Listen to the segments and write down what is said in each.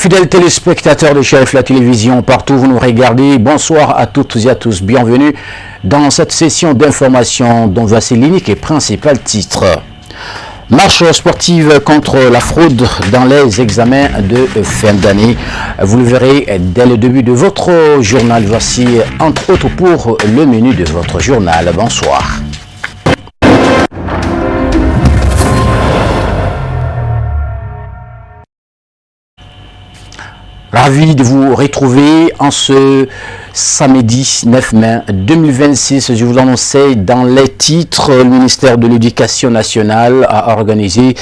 Fidèles téléspectateurs de Chérif la télévision, partout où vous nous regardez, bonsoir à toutes et à tous, bienvenue dans cette session d'information dont voici l'unique et principal titre. Marche sportive contre la fraude dans les examens de fin d'année. Vous le verrez dès le début de votre journal. Voici entre autres pour le menu de votre journal. Bonsoir. Ravi de vous retrouver en ce samedi 9 mai 2026. Je vous annonçais dans les titres, le ministère de l'Éducation nationale a organisé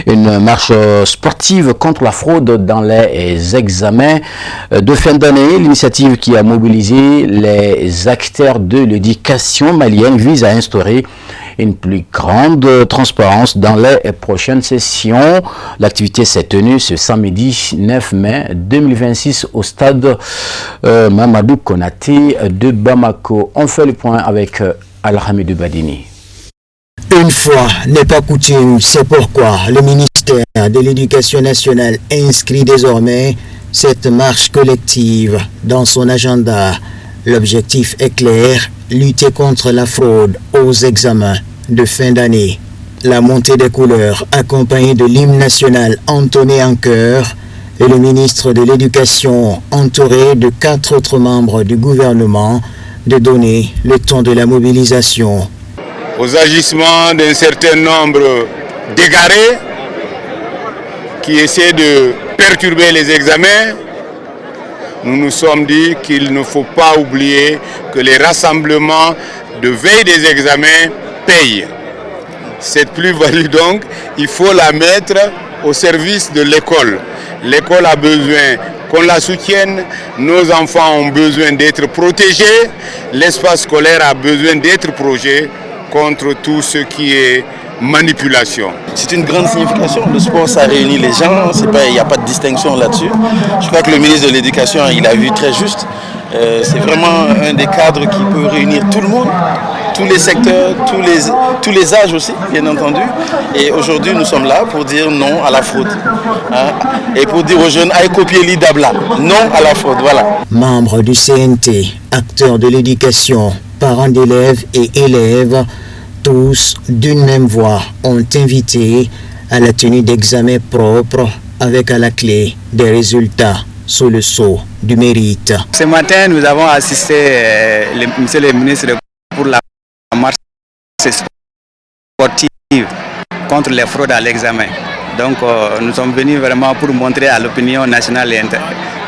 une marche sportive contre la fraude dans les examens de fin d'année. L'initiative qui a mobilisé les acteurs de l'éducation malienne vise à instaurer une plus grande transparence dans les prochaines sessions. L'activité s'est tenue ce samedi 9 mai 2026 au stade Mamadou Konaté de Bamako. On fait le point avec Al-Hamidou Badini. Une fois n'est pas coutume, c'est pourquoi le ministère de l'Éducation nationale inscrit désormais cette marche collective dans son agenda. L'objectif est clair, lutter contre la fraude aux examens de fin d'année. La montée des couleurs accompagnée de l'hymne national entonné en chœur et le ministre de l'Éducation entouré de 4 autres membres du gouvernement de donner le ton de la mobilisation. Aux agissements d'un certain nombre d'égarés qui essaient de perturber les examens, nous nous sommes dit qu'il ne faut pas oublier que les rassemblements de veille des examens payent. Cette plus-value donc, il faut la mettre au service de l'école. L'école a besoin qu'on la soutienne, nos enfants ont besoin d'être protégés, l'espace scolaire a besoin d'être protégé contre tout ce qui est manipulation. C'est une grande signification. Le sport, ça réunit les gens. Il n'y a pas de distinction là-dessus. Je crois que le ministre de l'Éducation, il a vu très juste. C'est vraiment un des cadres qui peut réunir tout le monde, tous les secteurs, tous les âges aussi, bien entendu. Et aujourd'hui, nous sommes là pour dire non à la fraude. Et pour dire aux jeunes, aïe copier l'IDABLA, non à la fraude. Voilà. Membres du CNT, acteurs de l'éducation, parents d'élèves et élèves, tous d'une même voix ont invité à la tenue d'examens propres avec à la clé des résultats sous le sceau du mérite. Ce matin, nous avons assisté, monsieur le ministre, pour la marche sportive contre les fraudes à l'examen. Donc nous sommes venus vraiment pour montrer à l'opinion nationale et interne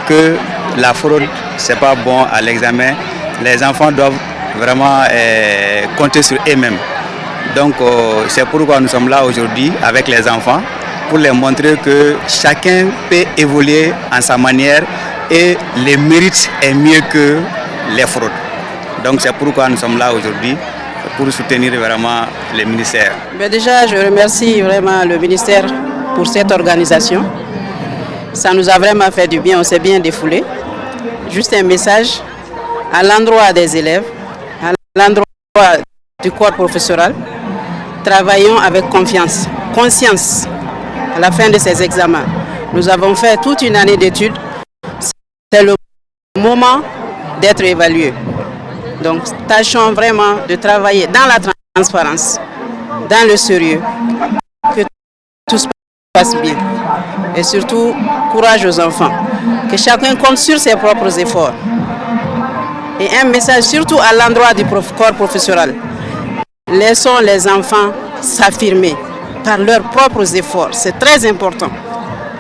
que la fraude, ce n'est pas bon à l'examen. Les enfants doivent vraiment compter sur eux-mêmes. Donc c'est pourquoi nous sommes là aujourd'hui avec les enfants pour les montrer que chacun peut évoluer en sa manière et le mérite est mieux que les fraudes. Donc c'est pourquoi nous sommes là aujourd'hui pour soutenir vraiment le ministère. Mais déjà, je remercie vraiment le ministère pour cette organisation. Ça nous a vraiment fait du bien, on s'est bien défoulé. Juste un message à l'endroit des élèves, à l'endroit du corps professoral. Travaillons avec confiance, conscience à la fin de ces examens. Nous avons fait toute une année d'études. C'est le moment d'être évalué. Donc, tâchons vraiment de travailler dans la transparence, dans le sérieux, que tout se passe bien. Et surtout, courage aux enfants, que chacun compte sur ses propres efforts. Et un message surtout à l'endroit du corps professoral. Laissons les enfants s'affirmer par leurs propres efforts. C'est très important.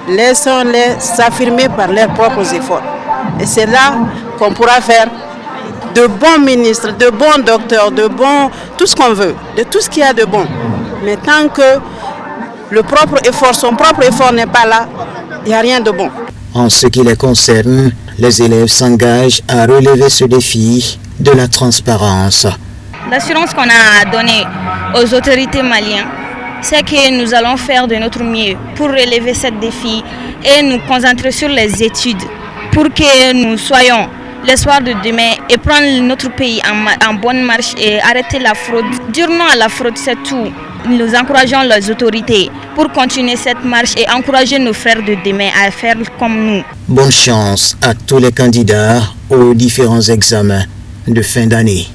Laissons-les s'affirmer par leurs propres efforts. Et c'est là qu'on pourra faire de bons ministres, de bons docteurs, de bons... tout ce qu'on veut, de tout ce qu'il y a de bon. Mais tant que le propre effort, son propre effort n'est pas là, il n'y a rien de bon. En ce qui les concerne, les élèves s'engagent à relever ce défi de la transparence. L'assurance qu'on a donnée aux autorités maliennes, c'est que nous allons faire de notre mieux pour relever ce défi et nous concentrer sur les études pour que nous soyons l'espoir de demain et prendre notre pays en bonne marche et arrêter la fraude. Dire non à la fraude, c'est tout. Nous encourageons les autorités pour continuer cette marche et encourager nos frères de demain à faire comme nous. Bonne chance à tous les candidats aux différents examens de fin d'année.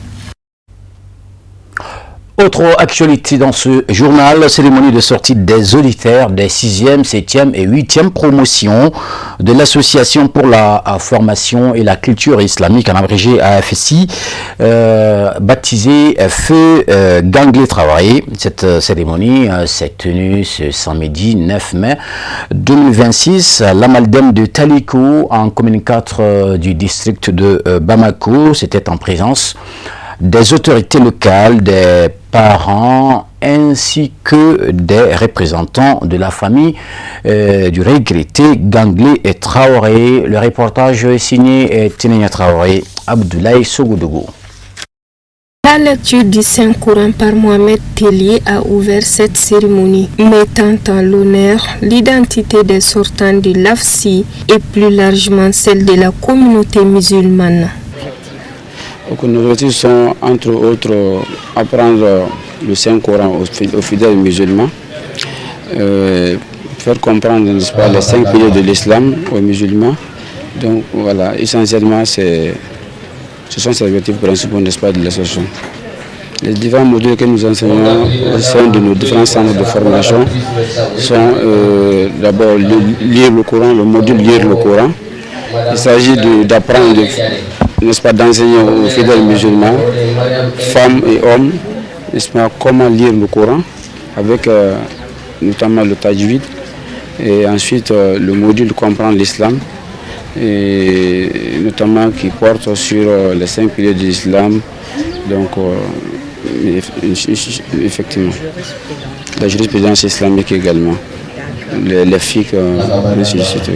Autre actualité dans ce journal, cérémonie de sortie des auditeurs des 6e, 7e et 8e promotions de l'Association pour la formation et la culture islamique, en abrégé AFSI, baptisée Feu Ganglé Traoré. Cette cérémonie s'est tenue ce samedi 9 mai 2026 à l'Amaldem de Taliko, en commune 4 du district de Bamako. C'était en présence des autorités locales, des parents ainsi que des représentants de la famille du regretté Ganglé et Traoré. Le reportage est signé Tinenia Traoré, Abdoulaye Sogodogo. La lecture du Saint-Coran par Mohamed Tellier a ouvert cette cérémonie, mettant en l'honneur l'identité des sortants de l'AFSI et plus largement celle de la communauté musulmane. Donc, nos objectifs sont entre autres apprendre le Saint-Coran aux fidèles musulmans, faire comprendre, n'est-ce pas, les 5 piliers de l'islam aux musulmans. Donc voilà, essentiellement ce sont ces objectifs principaux, n'est-ce pas, de l'association. Les différents modules que nous enseignons au sein de nos différents centres de formation sont d'abord lire le Coran, le module lire le Coran. Il s'agit d'apprendre, n'est-ce pas, d'enseigner aux fidèles musulmans, femmes et hommes, n'est-ce pas, comment lire le Coran, avec notamment le tajwid, et ensuite le module comprendre l'islam, et notamment qui porte sur les 5 piliers de l'islam, donc effectivement, la jurisprudence islamique également, les fiqh, ainsi de suite.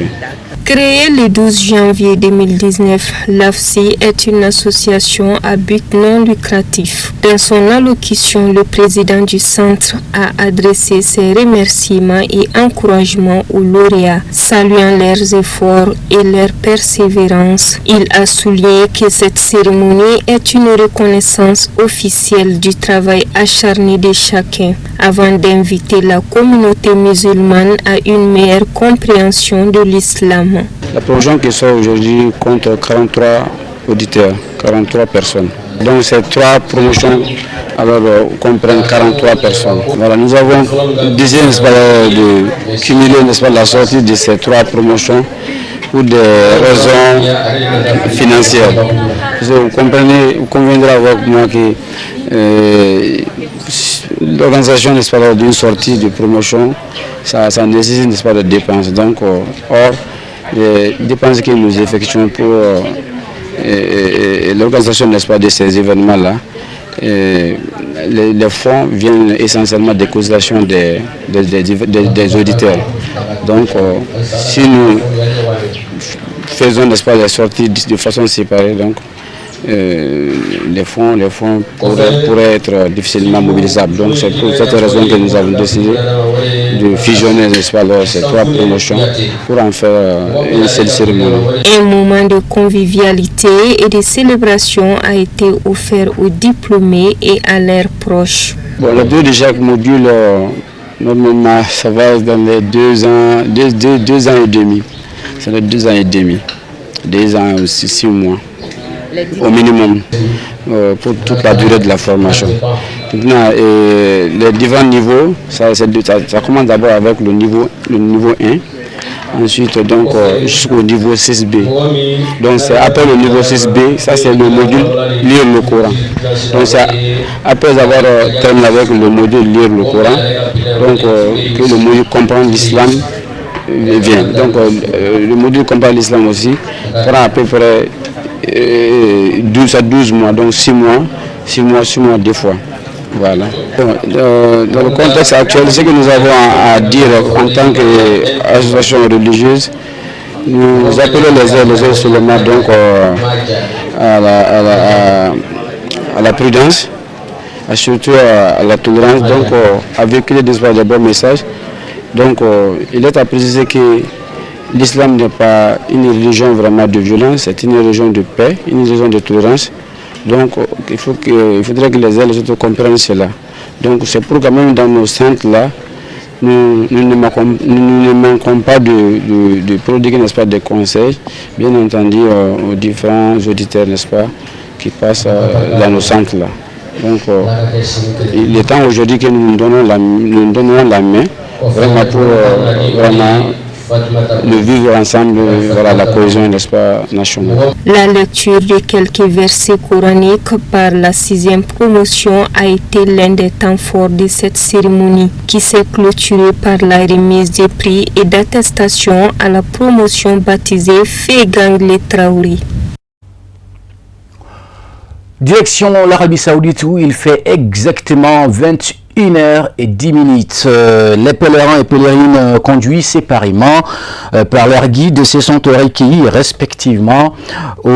Créée le 12 janvier 2019, l'AFSI est une association à but non lucratif. Dans son allocution, le président du centre a adressé ses remerciements et encouragements aux lauréats, saluant leurs efforts et leur persévérance. Il a souligné que cette cérémonie est une reconnaissance officielle du travail acharné de chacun, avant d'inviter la communauté musulmane à une meilleure compréhension de l'islam. La promotion qui sort aujourd'hui compte 43 auditeurs, 43 personnes. Donc ces 3 promotions comprennent 43 personnes. Voilà, nous avons décidé, n'est-ce pas, de cumuler, n'est-ce pas, la sortie de ces 3 promotions pour des raisons financières. Vous conviendrez avec moi que l'organisation, n'est-ce pas, d'une sortie de promotion, ça nécessite, n'est-ce pas, de dépenses. Donc, or, les dépenses que nous effectuons pour l'organisation, n'est-ce pas, de ces événements-là, les fonds viennent essentiellement des cotisations des auditeurs. Donc, si nous faisons, n'est-ce pas, les sorties de façon séparée, donc, les fonds pourraient être difficilement mobilisables. Donc c'est pour cette raison que nous avons décidé de fusionner, n'est-ce pas, ces 3 promotions pour en faire une seule cérémonie. Un moment de convivialité et de célébration a été offert aux diplômés et à leurs proches. Bon, le prix de chaque module, normalement, ça va dans les 2 ans, 2 ans et demi. C'est les 2 ans et demi. 2 ans et 6 mois. Au minimum, pour toute la durée de la formation. Maintenant, les différents niveaux, ça commence d'abord avec le niveau 1, ensuite donc jusqu'au niveau 6B. Donc c'est après le niveau 6B, ça c'est le module lire le Coran. Donc c'est après avoir terminé avec le module lire le Coran, donc que le module comprendre l'islam vient. Donc le module comprendre l'islam aussi prend à peu près 12 à 12 mois, donc 6 mois 2 fois. Voilà. Dans le contexte actuel, ce que nous avons à dire en tant qu'association religieuse, nous appelons les uns sur le mat, donc à la prudence, surtout à la tolérance, donc à véhiculer des bons messages. Donc il est à préciser que l'islam n'est pas une religion vraiment de violence, c'est une religion de paix, une religion de tolérance. Donc il faudrait que les autres comprennent cela. Donc c'est pour quand même dans nos centres là, nous ne manquons pas de prodiguer, n'est-ce pas, des conseils, bien entendu aux différents auditeurs, n'est-ce pas, qui passent dans nos centres là. Donc il est temps aujourd'hui que nous donnons la main vraiment pour le vivre ensemble, voilà, la cohésion, n'est-ce pas, nationale. La lecture de quelques versets coraniques par la 6e promotion a été l'un des temps forts de cette cérémonie qui s'est clôturée par la remise des prix et d'attestation à la promotion baptisée Féganglé Traoré. Direction l'Arabie Saoudite où il fait exactement 21h10. Les pèlerins et pèlerines conduits séparément par leur guide se sont recueillis respectivement au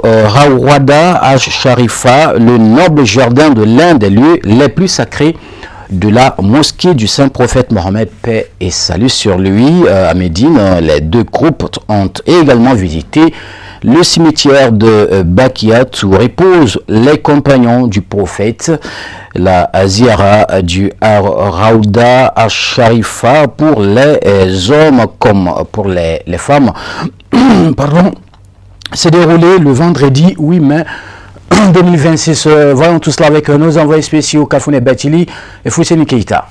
Rawda al-Sharifa, le noble jardin de l'un des lieux les plus sacrés de la mosquée du Saint-Prophète Mohammed, paix et salut sur lui, à Médine. Les deux groupes ont également visité le cimetière de Bakia où reposent les compagnons du prophète, la ziara du Rawda al-Sharifa pour les hommes comme pour les femmes pardon, s'est déroulé le vendredi 8 mai 2026. Voyons tout cela avec nos envoyés spéciaux Kafoune Batili et Fousseni Keita.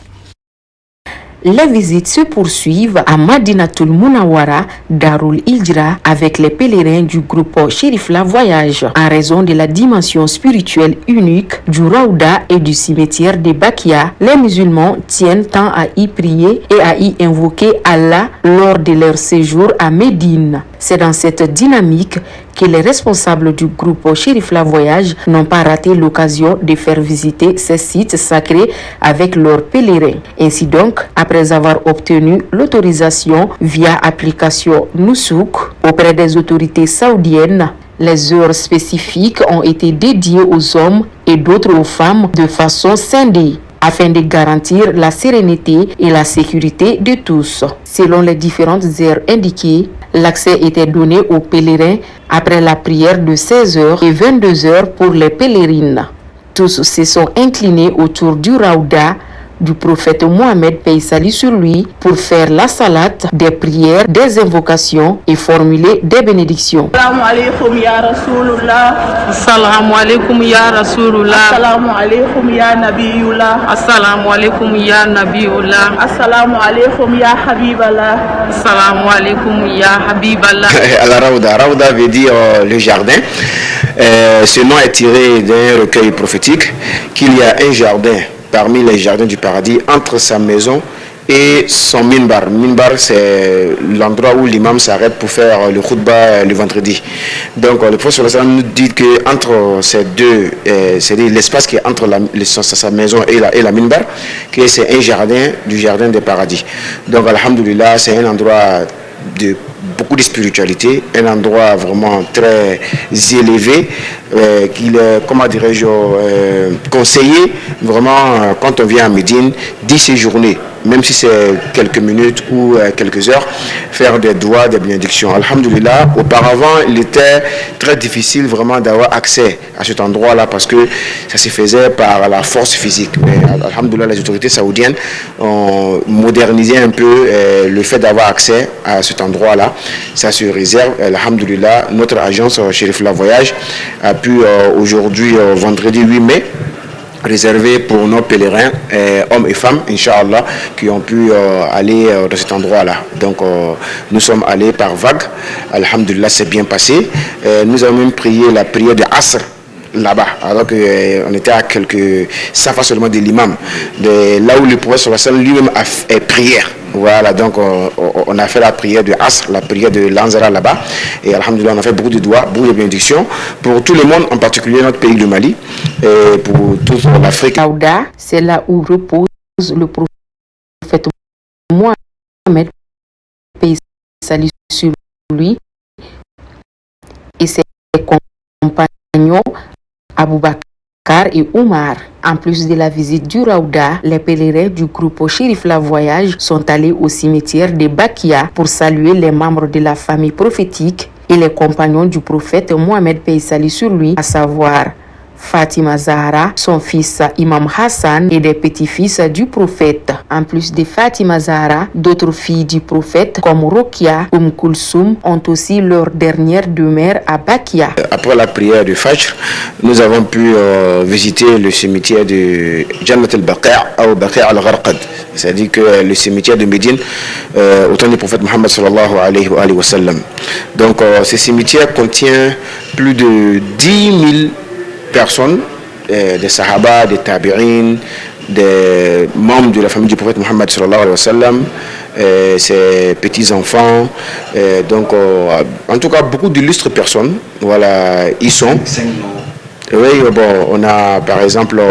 Les visites se poursuivent à Madinatul Munawara, Darul Hijra, avec les pèlerins du groupe Chérif La Voyage. En raison de la dimension spirituelle unique du Rawda et du cimetière de Bakia, les musulmans tiennent tant à y prier et à y invoquer Allah lors de leur séjour à Médine. C'est dans cette dynamique que les responsables du groupe Chérif La Voyage n'ont pas raté l'occasion de faire visiter ces sites sacrés avec leurs pèlerins. Ainsi donc, après avoir obtenu l'autorisation via application Nusouk auprès des autorités saoudiennes, les heures spécifiques ont été dédiées aux hommes et d'autres aux femmes de façon scindée, afin de garantir la sérénité et la sécurité de tous. Selon les différentes heures indiquées, l'accès était donné aux pèlerins après la prière de 16h et 22h pour les pèlerines. Tous se sont inclinés autour du Rawda du prophète Mohammed, paix et salut sur lui, pour faire la salate, des prières, des invocations et formuler des bénédictions. Assalamu alaikum ya Rasulullah. Assalamu alaikum ya Rasulullah. Assalamu alaikum ya Nabiyullah. Assalamu alaikum ya Nabiyullah. Assalamu alaikum ya Habiballah. Assalamu alaikum ya Habiballah. La Rawda veut dire le jardin. Ce nom est tiré d'un recueil prophétique qu'il y a un jardin parmi les jardins du paradis entre sa maison et son minbar. Minbar, c'est l'endroit où l'imam s'arrête pour faire le khutbah le vendredi. Donc le prophète nous dit que entre ces deux, c'est-à-dire l'espace qui est entre sa maison et la minbar, que c'est un jardin du jardin des paradis. Donc alhamdoulilah, c'est un endroit de beaucoup de spiritualité, un endroit vraiment très élevé, qu'il est, comment dirais-je, conseillé vraiment quand on vient à Médine d'y séjourner, même si c'est quelques minutes ou quelques heures, faire des doigts, des bénédictions. Alhamdoulilah, auparavant, il était très difficile vraiment d'avoir accès à cet endroit-là parce que ça se faisait par la force physique. Mais alhamdoulilah, les autorités saoudiennes ont modernisé un peu le fait d'avoir accès à cet endroit-là. Ça se réserve. Alhamdoulilah, notre agence Chérif La Voyage a pu aujourd'hui, vendredi 8 mai, réservé pour nos pèlerins, hommes et femmes, Inch'Allah, qui ont pu aller dans cet endroit-là. Donc, nous sommes allés par vague. Alhamdulillah, c'est bien passé. Nous avons même prié la prière de Asr là-bas, alors qu'on était à quelques safas seulement de l'imam, là où le prophète lui-même a fait prière. Voilà, donc on a fait la prière de Asr, la prière de Lanzara là-bas, et alhamdoulilah, on a fait beaucoup de doigts, beaucoup de bénédictions pour tout le monde, en particulier notre pays, le Mali, et pour toute l'Afrique. Rawda, c'est là où repose le prophète Mohammed, paix et salut sur lui, et ses compagnons Abou Bakr Bakar et Oumar. En plus de la visite du Raouda, les pèlerins du groupe Chérif La Voyage sont allés au cimetière de Bakia pour saluer les membres de la famille prophétique et les compagnons du prophète Mohamed paix salut sur lui, à savoir Fatima Zahra, son fils Imam Hassan et des petits-fils du prophète. En plus de Fatima Zahra, d'autres filles du prophète comme Rokia, Kulsum ont aussi leur dernière demeure à Bakia. Après la prière du Fajr, nous avons pu visiter le cimetière de Jannat al-Baqi' ou Baqi' al-Gharqad, c'est-à-dire que le cimetière de Médine au temps du prophète Mohammed sallallahu alayhi wa sallam. Donc ce cimetière contient plus de 10 000 personnes, des Sahaba, des Tabi'in, des membres de la famille du prophète Mohammed sallallahu alayhi wa sallam, ses petits-enfants, donc en tout cas beaucoup d'illustres personnes, voilà, ils sont. Oui, bon, on a par exemple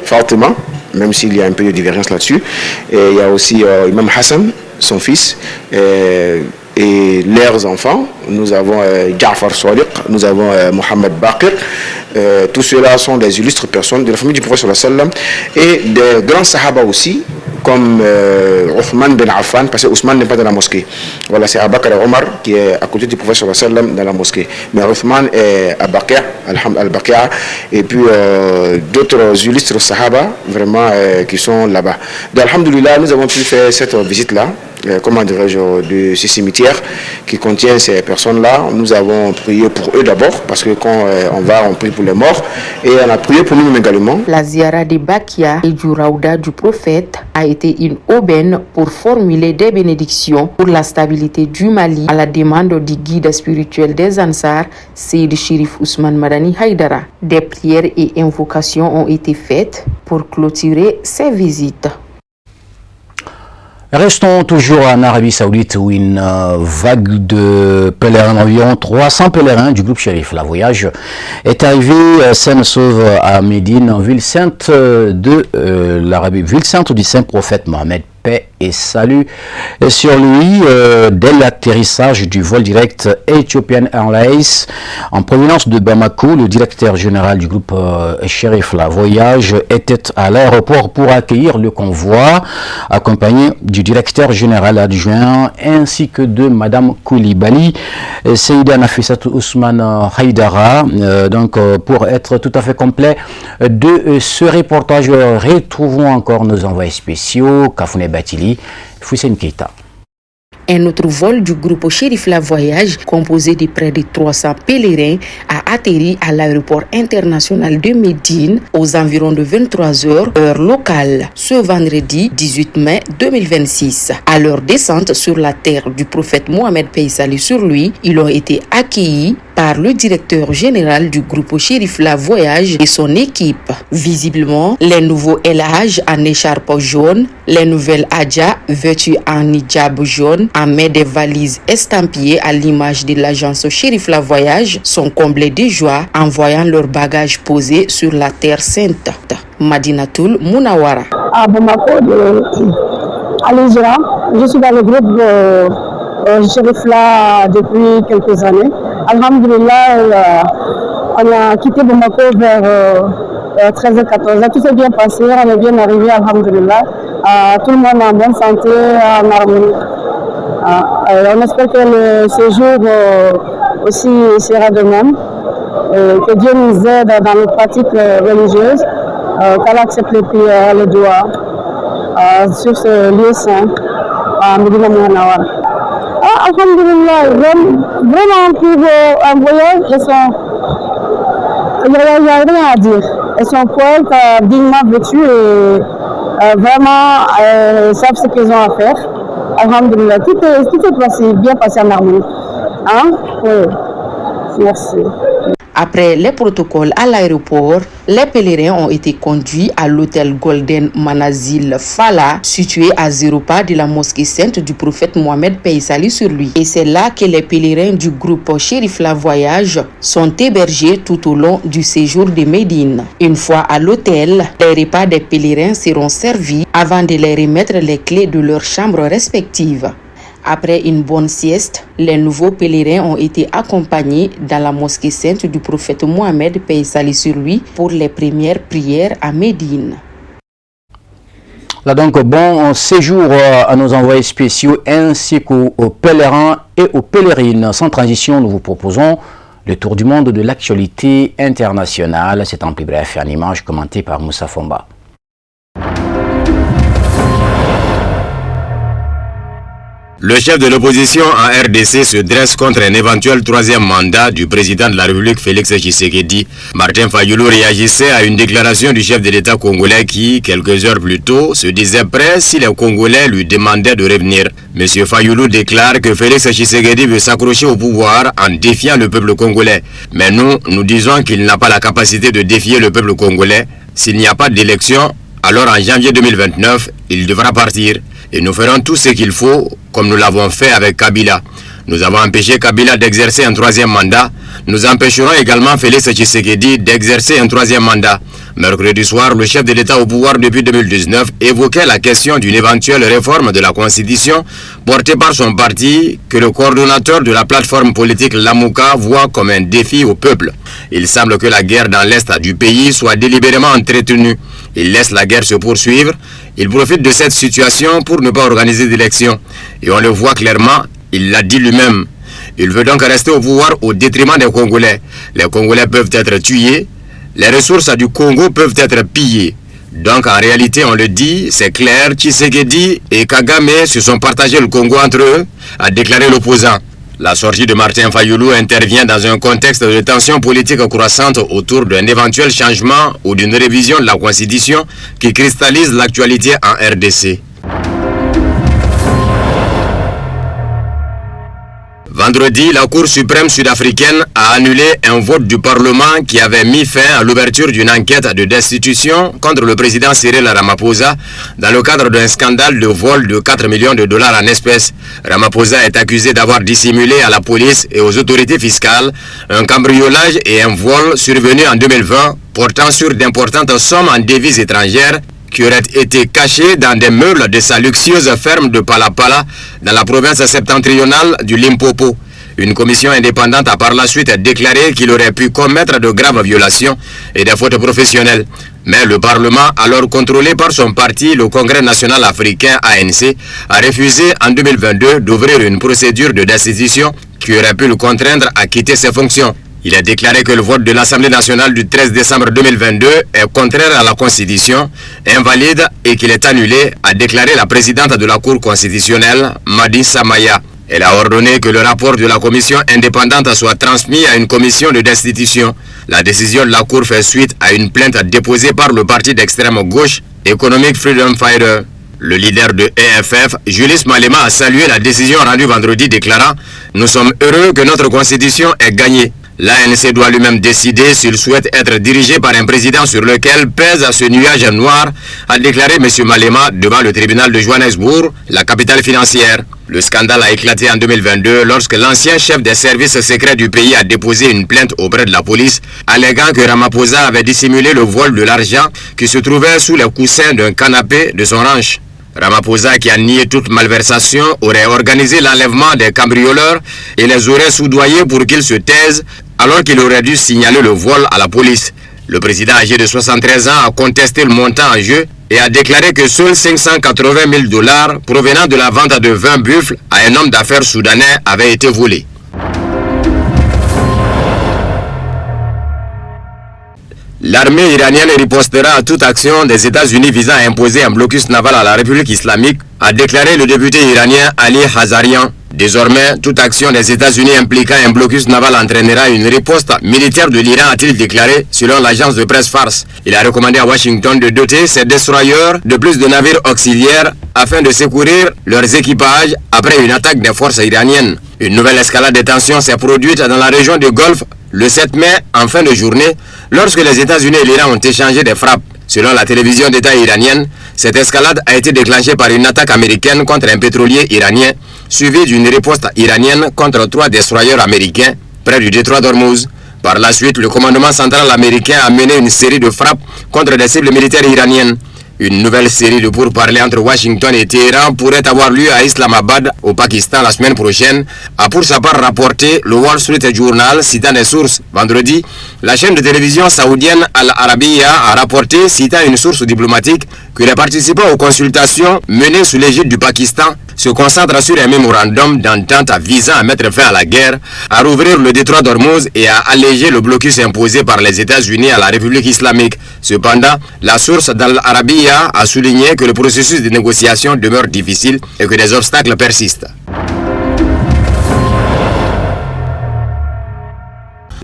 Fatima, même s'il y a un peu de divergence là-dessus, et il y a aussi Imam Hassan, son fils, et leurs enfants. Nous avons Ja'far Sadiq, nous avons Mohamed Baqir. Tous ceux-là sont des illustres personnes de la famille du prophète sallallahu alayhi wa sallam, et des grands sahaba aussi, comme Othman bin Affan, parce que Othman n'est pas dans la mosquée. Voilà, c'est Abakar et Omar qui est à côté du prophète sallallahu alayhi wa sallam dans la mosquée. Mais Othman est à Baqi', al-Baqi', et puis d'autres illustres sahaba vraiment qui sont là-bas. Donc alhamdoulilah, nous avons pu faire cette visite-là, comment dirais-je, de ce cimetière qui contient ces personnes-là. Nous avons prié pour eux d'abord, parce que quand on va, on prie pour les morts, et on a prié pour nous-mêmes également. La ziara de Bakia et du Raouda du prophète a été une aubaine pour formuler des bénédictions pour la stabilité du Mali à la demande du guide spirituel des Ansar, Seyd Chérif Ousmane Madani Haïdara. Des prières et invocations ont été faites pour clôturer ces visites. Restons toujours en Arabie Saoudite où une vague de pèlerins, environ 300 pèlerins du groupe Chérif La Voyage est arrivée saine et sauve à Médine, ville sainte de l'Arabie, ville sainte du saint prophète Mohamed, paix et salut sur lui, dès l'atterrissage du vol direct Ethiopian Airlines en provenance de Bamako. Le directeur général du groupe Chérif La Voyage était à l'aéroport pour accueillir le convoi, accompagné du directeur général adjoint ainsi que de Madame Koulibaly, Seyda Nafissatou Ousmane Haïdara. Donc pour être tout à fait complet de ce reportage, retrouvons encore nos envoyés spéciaux, Kafouné Batili, Foussine Keita. Un autre vol du groupe Chérif La Voyage, composé de près de 300 pèlerins, a atterri à l'aéroport international de Médine aux environs de 23h, heure locale, ce vendredi 18 mai 2026. À leur descente sur la terre du prophète Mohamed paix salut sur lui, ils ont été accueillis par le directeur général du groupe Chérif La Voyage et son équipe. Visiblement, les nouveaux El Hajj en écharpe jaune, les nouvelles Adja vêtues en hijab jaune, en main des valises estampillées à l'image de l'agence Chérif La Voyage, sont comblés de joie en voyant leurs bagages posés sur la terre sainte. Madinatul Munawara. À Bamako, à l'Isra, je suis dans le groupe Chérif La depuis quelques années. Alhamdulillah, on a quitté Bamako vers 13h-14h. Tout s'est bien passé, on est bien arrivé, alhamdulillah. Tout le monde en bonne santé, en harmonie. On espère que le séjour aussi sera de même. Que Dieu nous aide dans nos pratiques religieuses, qu'Allah accepte les prières, les doigts sur ce lieu saint, à Médina Mouhanawara. Alhamdulillah, vraiment pour un voyage, il n'y a rien à dire. Elles sont propres, dignement vêtues et vraiment savent ce qu'elles ont à faire. Alhamdulillah, tout est bien passé en harmonie. Hein? Oui. Merci. Après les protocoles à l'aéroport, les pèlerins ont été conduits à l'hôtel Golden Manazil Fala, situé à 0 pas de la mosquée sainte du prophète Mohamed paix salut sur lui. Et c'est là que les pèlerins du groupe Chérif La Voyage sont hébergés tout au long du séjour de Médine. Une fois à l'hôtel, les repas des pèlerins seront servis avant de les remettre les clés de leurs chambres respectives. Après une bonne sieste, les nouveaux pèlerins ont été accompagnés dans la mosquée sainte du prophète Mohammed, paix et salut sur lui, pour les premières prières à Médine. Là donc, bon séjour à nos envoyés spéciaux ainsi qu'aux pèlerins et aux pèlerines. Sans transition, nous vous proposons le tour du monde de l'actualité internationale. C'est en plus bref et en image commenté par Moussa Fomba. Le chef de l'opposition en RDC se dresse contre un éventuel troisième mandat du président de la République Félix Tshisekedi. Martin Fayulu réagissait à une déclaration du chef de l'État congolais qui, quelques heures plus tôt, se disait prêt si les Congolais lui demandaient de revenir. M. Fayulu déclare que Félix Tshisekedi veut s'accrocher au pouvoir en défiant le peuple congolais. Mais nous disons qu'il n'a pas la capacité de défier le peuple congolais. S'il n'y a pas d'élection, alors en janvier 2029, il devra partir. Et nous ferons tout ce qu'il faut, comme nous l'avons fait avec Kabila. Nous avons empêché Kabila d'exercer un troisième mandat. Nous empêcherons également Félix Tshisekedi d'exercer un troisième mandat. Mercredi soir, le chef de l'État au pouvoir depuis 2019 évoquait la question d'une éventuelle réforme de la Constitution portée par son parti que le coordonnateur de la plateforme politique Lamuka voit comme un défi au peuple. Il semble que la guerre dans l'Est du pays soit délibérément entretenue. Il laisse la guerre se poursuivre. Il profite de cette situation pour ne pas organiser d'élection. Et on le voit clairement, il l'a dit lui-même. Il veut donc rester au pouvoir au détriment des Congolais. Les Congolais peuvent être tués. Les ressources du Congo peuvent être pillées. Donc en réalité, on le dit, c'est clair, Tshisekedi et Kagame se sont partagés le Congo entre eux, a déclaré l'opposant. La sortie de Martin Fayulu intervient dans un contexte de tensions politiques croissantes autour d'un éventuel changement ou d'une révision de la Constitution qui cristallise l'actualité en RDC. Vendredi, la Cour suprême sud-africaine a annulé un vote du Parlement qui avait mis fin à l'ouverture d'une enquête de destitution contre le président Cyril Ramaphosa dans le cadre d'un scandale de vol de 4 millions de dollars en espèces. Ramaphosa est accusé d'avoir dissimulé à la police et aux autorités fiscales un cambriolage et un vol survenu en 2020 portant sur d'importantes sommes en devises étrangères qui auraient été cachés dans des meubles de sa luxueuse ferme de Palapala dans la province septentrionale du Limpopo. Une commission indépendante a par la suite déclaré qu'il aurait pu commettre de graves violations et des fautes professionnelles. Mais le Parlement, alors contrôlé par son parti, le Congrès national africain ANC, a refusé en 2022 d'ouvrir une procédure de destitution qui aurait pu le contraindre à quitter ses fonctions. Il a déclaré que le vote de l'Assemblée nationale du 13 décembre 2022 est contraire à la Constitution, invalide et qu'il est annulé, a déclaré la présidente de la Cour constitutionnelle, Madi Samaya. Elle a ordonné que le rapport de la commission indépendante soit transmis à une commission de destitution. La décision de la Cour fait suite à une plainte déposée par le parti d'extrême gauche, Economic Freedom Fighter. Le leader de EFF, Julius Malema, a salué la décision rendue vendredi, déclarant « Nous sommes heureux que notre constitution ait gagné ». L'ANC doit lui-même décider s'il souhaite être dirigé par un président sur lequel pèse ce nuage noir, a déclaré M. Malema devant le tribunal de Johannesburg, la capitale financière. Le scandale a éclaté en 2022 lorsque l'ancien chef des services secrets du pays a déposé une plainte auprès de la police, alléguant que Ramaphosa avait dissimulé le vol de l'argent qui se trouvait sous les coussins d'un canapé de son ranch. Ramaphosa, qui a nié toute malversation, aurait organisé l'enlèvement des cambrioleurs et les aurait soudoyés pour qu'ils se taisent alors qu'il aurait dû signaler le vol à la police. Le président âgé de 73 ans a contesté le montant en jeu et a déclaré que seuls 580 000 $ provenant de la vente de 20 buffles à un homme d'affaires soudanais avaient été volés. L'armée iranienne ripostera à toute action des États-Unis visant à imposer un blocus naval à la République islamique, a déclaré le député iranien Ali Hazarian. Désormais, toute action des États-Unis impliquant un blocus naval entraînera une riposte militaire de l'Iran, a-t-il déclaré, selon l'agence de presse Fars. Il a recommandé à Washington de doter ses destroyers de plus de navires auxiliaires afin de secourir leurs équipages après une attaque des forces iraniennes. Une nouvelle escalade des tensions s'est produite dans la région du Golfe le 7 mai en fin de journée, lorsque les États-Unis et l'Iran ont échangé des frappes. Selon la télévision d'État iranienne, cette escalade a été déclenchée par une attaque américaine contre un pétrolier iranien, suivie d'une riposte iranienne contre 3 destroyers américains près du détroit d'Ormuz. Par la suite, le commandement central américain a mené une série de frappes contre des cibles militaires iraniennes. Une nouvelle série de pourparlers entre Washington et Téhéran pourrait avoir lieu à Islamabad, au Pakistan, la semaine prochaine, a pour sa part rapporté le Wall Street Journal, citant des sources. Vendredi, la chaîne de télévision saoudienne Al Arabiya a rapporté, citant une source diplomatique, que les participants aux consultations menées sous l'égide du Pakistan se concentrent sur un mémorandum d'entente visant à mettre fin à la guerre, à rouvrir le détroit d'Ormuz et à alléger le blocus imposé par les États-Unis à la République islamique. Cependant, la source d'Al Arabiya a souligné que le processus de négociation demeure difficile et que des obstacles persistent.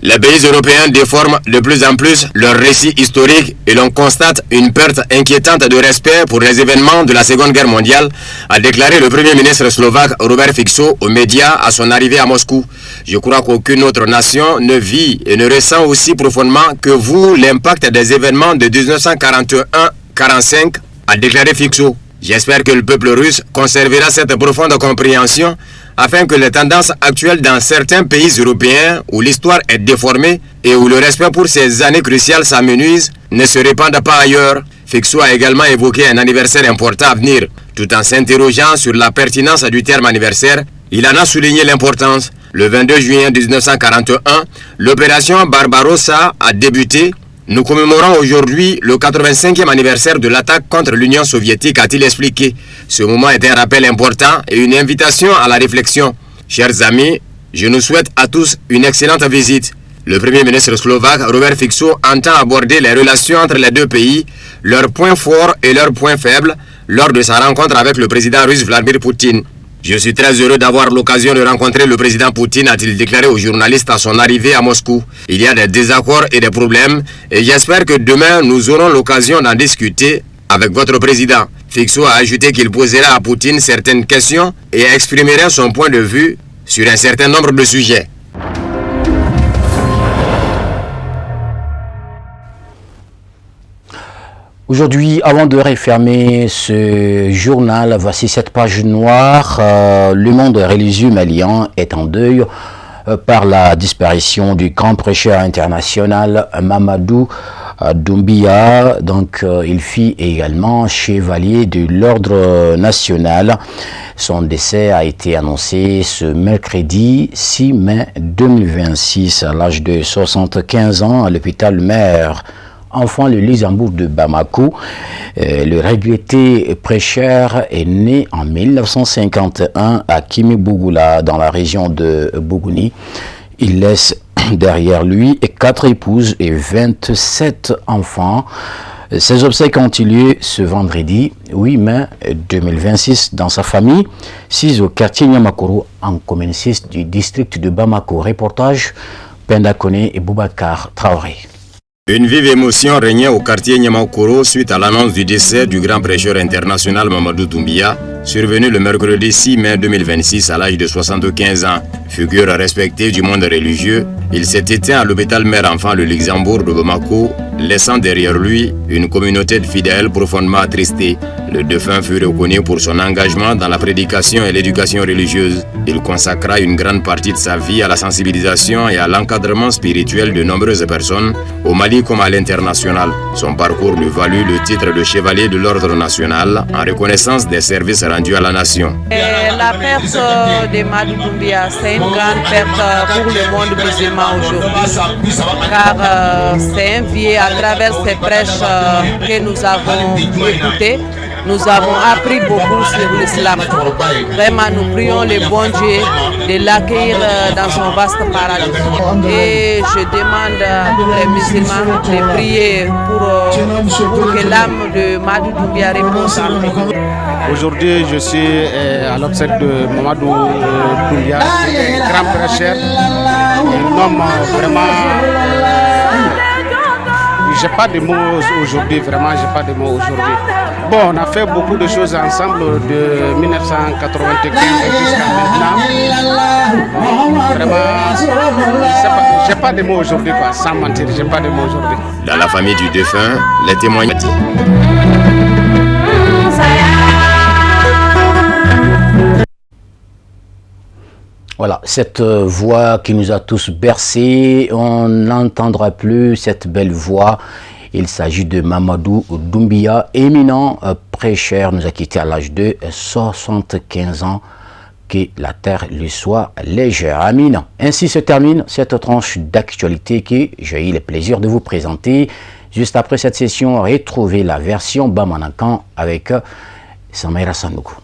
Les pays européens déforment de plus en plus leur récit historique et l'on constate une perte inquiétante de respect pour les événements de la Seconde Guerre mondiale, a déclaré le Premier ministre slovaque Robert Fico aux médias à son arrivée à Moscou. Je crois qu'aucune autre nation ne vit et ne ressent aussi profondément que vous l'impact des événements de 1941-45, a déclaré Fico. J'espère que le peuple russe conservera cette profonde compréhension afin que les tendances actuelles dans certains pays européens où l'histoire est déformée et où le respect pour ces années cruciales s'amenuise ne se répandent pas ailleurs. Fico a également évoqué un anniversaire important à venir. Tout en s'interrogeant sur la pertinence du terme anniversaire, il en a souligné l'importance. Le 22 juillet 1941, l'opération Barbarossa a débuté. Nous commémorons aujourd'hui le 85e anniversaire de l'attaque contre l'Union soviétique, a-t-il expliqué. Ce moment est un rappel important et une invitation à la réflexion. Chers amis, je nous souhaite à tous une excellente visite. Le Premier ministre slovaque Robert Fico entend aborder les relations entre les deux pays, leurs points forts et leurs points faibles, lors de sa rencontre avec le président russe Vladimir Poutine. Je suis très heureux d'avoir l'occasion de rencontrer le président Poutine, a-t-il déclaré aux journalistes à son arrivée à Moscou. Il y a des désaccords et des problèmes et j'espère que demain nous aurons l'occasion d'en discuter avec votre président. Fico a ajouté qu'il posera à Poutine certaines questions et exprimerait son point de vue sur un certain nombre de sujets. Aujourd'hui, avant de refermer ce journal, voici cette page noire. Le monde religieux malien est en deuil par la disparition du grand prêcheur international Mamadou Doumbia. Donc, il fut également chevalier de l'ordre national. Son décès a été annoncé ce mercredi 6 mai 2026 à l'âge de 75 ans à l'hôpital Mère Enfant le Luxembourg de Bamako. Le regretté prêcheur est né en 1951 à Kimibougoula dans la région de Bougouni. Il laisse derrière lui 4 épouses et 27 enfants. Ses obsèques ont eu lieu ce vendredi 8 mai 2026 dans sa famille, 6 au quartier Nyamakoro en commune 6 du district de Bamako. Reportage Penda Kone et Boubacar Traoré. Une vive émotion régnait au quartier Nyamakoro suite à l'annonce du décès du grand prêcheur international Mamadou Doumbia, survenu le mercredi 6 mai 2026 à l'âge de 75 ans. Figure respectée du monde religieux, il s'est éteint à l'hôpital Mère Enfant le Luxembourg de Bamako, laissant derrière lui une communauté de fidèles profondément attristée. Le défunt fut reconnu pour son engagement dans la prédication et l'éducation religieuse. Il consacra une grande partie de sa vie à la sensibilisation et à l'encadrement spirituel de nombreuses personnes, au Mali comme à l'international. Son parcours lui valut le titre de chevalier de l'ordre national en reconnaissance des services rendus à la nation. La perte de Mamadou Doumbia, c'est une grande perte pour le monde musulman aujourd'hui, car c'est un vieux, à travers ces prêches que nous avons écoutés, nous avons appris beaucoup sur l'islam. Vraiment, nous prions le bon Dieu de l'accueillir dans son vaste paradis. Et je demande à tous les musulmans de prier pour que l'âme de Mamadou Doumbia repose en paix. Aujourd'hui, je suis à l'obsèque de Mamadou Doumbia, un grand prêcheur, un homme vraiment... J'ai pas de mots aujourd'hui, vraiment, j'ai pas de mots aujourd'hui. Bon, on a fait beaucoup de choses ensemble de 1995 jusqu'à maintenant. Vraiment, j'ai pas de mots aujourd'hui, quoi, sans mentir, j'ai pas de mots aujourd'hui. Dans la famille du défunt, les témoignages. Voilà, cette voix qui nous a tous bercés, on n'entendra plus cette belle voix. Il s'agit de Mamadou Doumbia, éminent prêcheur, nous a quitté à l'âge de 75 ans. Que la terre lui soit légère. Amin. Ainsi se termine cette tranche d'actualité que j'ai eu le plaisir de vous présenter. Juste après cette session, retrouvez la version Bamanakan avec Samaira Sanoukou.